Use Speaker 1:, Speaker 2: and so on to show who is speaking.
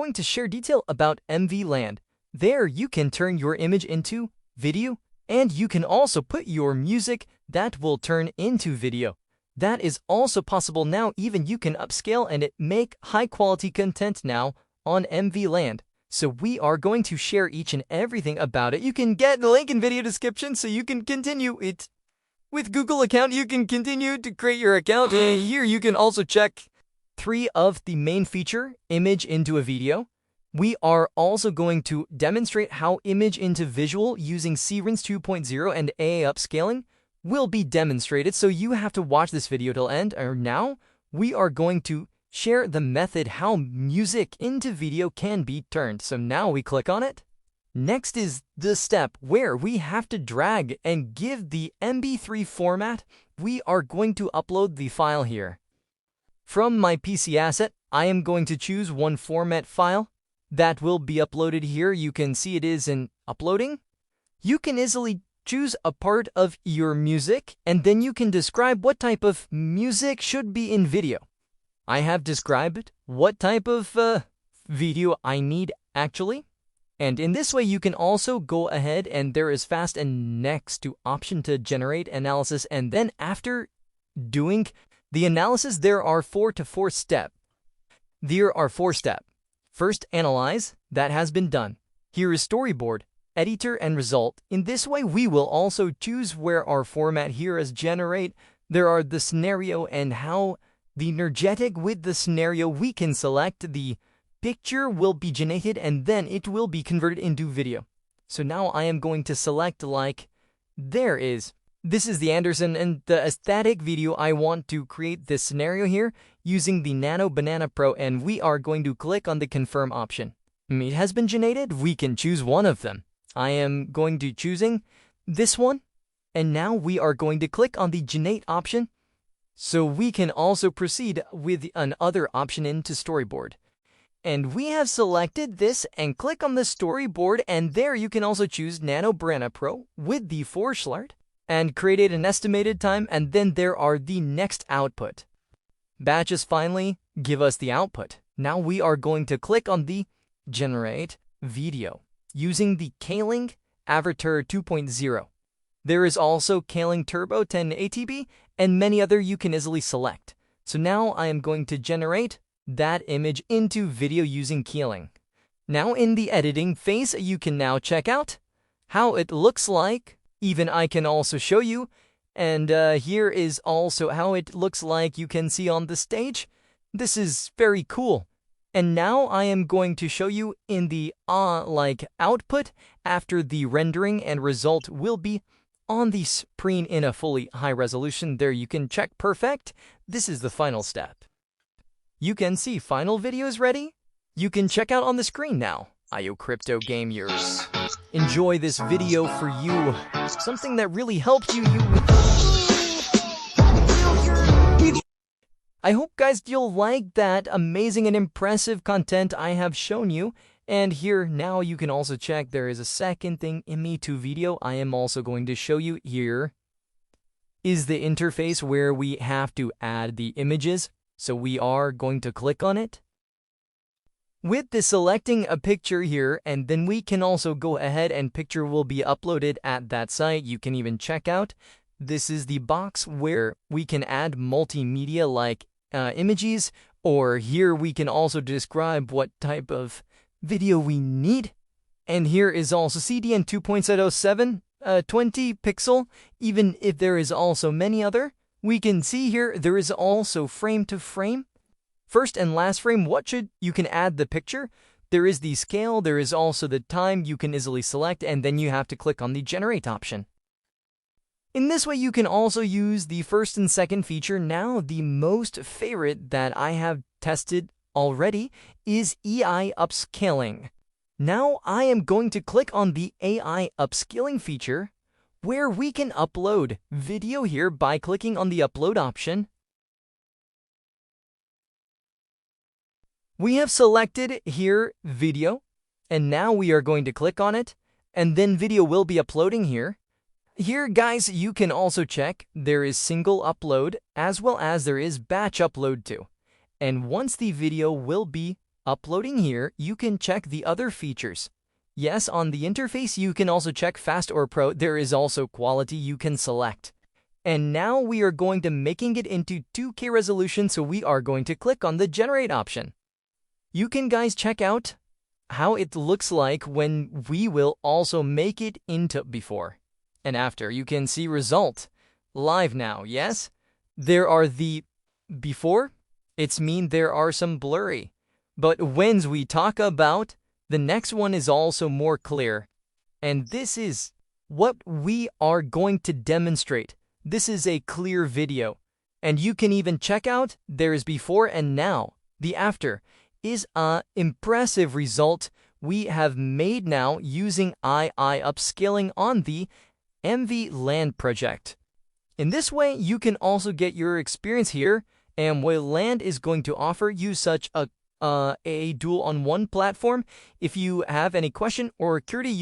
Speaker 1: going to share detail about MVLand. There you can turn your image into video, and you can also put your music that will turn into video. That is also possible now. Even you can upscale and make high-quality content now on MVLand. So we are going to share each and everything about it. You can get the link in video description so you can continue it. With Google account, you can continue to create your account. Here you can also check 3 of the main feature, image into a video. We are also going to demonstrate how image into visual using CRINS 2.0 and AI upscaling will be demonstrated. So you have to watch this video till end. Now we are going to share the method how music into video can be turned. So now we click on it. Next is the step where we have to drag and give the MP3 format. We are going to upload the file here. From my PC asset, I am going to choose one format file that will be uploaded here. You can see it is in uploading. You can easily choose a part of your music, and then you can describe what type of music should be in video. I have described what type of video I need actually. And in this way, you can also go ahead and there is fast and next to option to generate analysis. And then after doing the analysis, there are 4 steps. There are 4 steps. First, analyze. That has been done. Here is storyboard, editor, and result. In this way, we will also choose where our format here is generate. There are the scenario and how the energetic with the scenario. We can select the picture will be generated and then it will be converted into video. So now I am going to select like this is the Anderson and the aesthetic video. I want to create this scenario here using the Nano Banana Pro, and we are going to click on the confirm option. It has been generated. We can choose one of them. I am going to choosing this one, and now we are going to click on the generate option so we can also proceed with another option into storyboard. And we have selected this and click on the storyboard, and there you can also choose Nano Banana Pro with the foreshart and create an estimated time, and then there are the next output. Batches finally give us the output. Now we are going to click on the generate video using the Scaling Avatar 2.0. There is also Scaling Turbo 10 ATB and many other you can easily select. So now I am going to generate that image into video using Scaling. Now in the editing phase, you can now check out how it looks like. Even I can also show you, and here is also how it looks like you can see on the stage. This is very cool. And now I am going to show you in the output after the rendering, and result will be on the screen in a fully high resolution. There you can check perfect. This is the final step. You can see final video is ready. You can check out on the screen now. IO Crypto Gamers. Enjoy this video for you. Something that really helped you. I hope guys you'll like that amazing and impressive content I have shown you. And here now you can also check there is a second thing in me to video. I am also going to show you here is the interface where we have to add the images. So we are going to click on it. With the selecting a picture here, and then we can also go ahead and picture will be uploaded at that site. You can even check out. This is the box where we can add multimedia like images, or here we can also describe what type of video we need. And here is also CDN 2.07, 20 pixel, even if there is also many other. We can see here there is also frame to frame. First and last frame, you can add the picture. There is the scale, there is also the time you can easily select, and then you have to click on the generate option. In this way, you can also use the first and second feature. Now, the most favorite that I have tested already is AI upscaling. Now, I am going to click on the AI upscaling feature, where we can upload video here by clicking on the upload option. We have selected here video, and now we are going to click on it, and then video will be uploading here. Here, guys, you can also check there is single upload as well as there is batch upload too. And once the video will be Uploading here, you can check the other features. Yes, on the interface, you can also check Fast or Pro. There is also quality you can select. And now we are going to making it into 2K resolution, so we are going to click on the Generate option. You can guys check out how it looks like when we will also make it into before and after. You can see result live now, yes? There are the before, it's mean there are some blurry. But when we talk about, the next one is also more clear. And this is what we are going to demonstrate. This is a clear video. And you can even check out, there is before and now. The after is an impressive result we have made now using II upscaling on the MVLand project. In this way, you can also get your experience here, and MVLand is going to offer you such a dual on one platform. If you have any question or curiosity,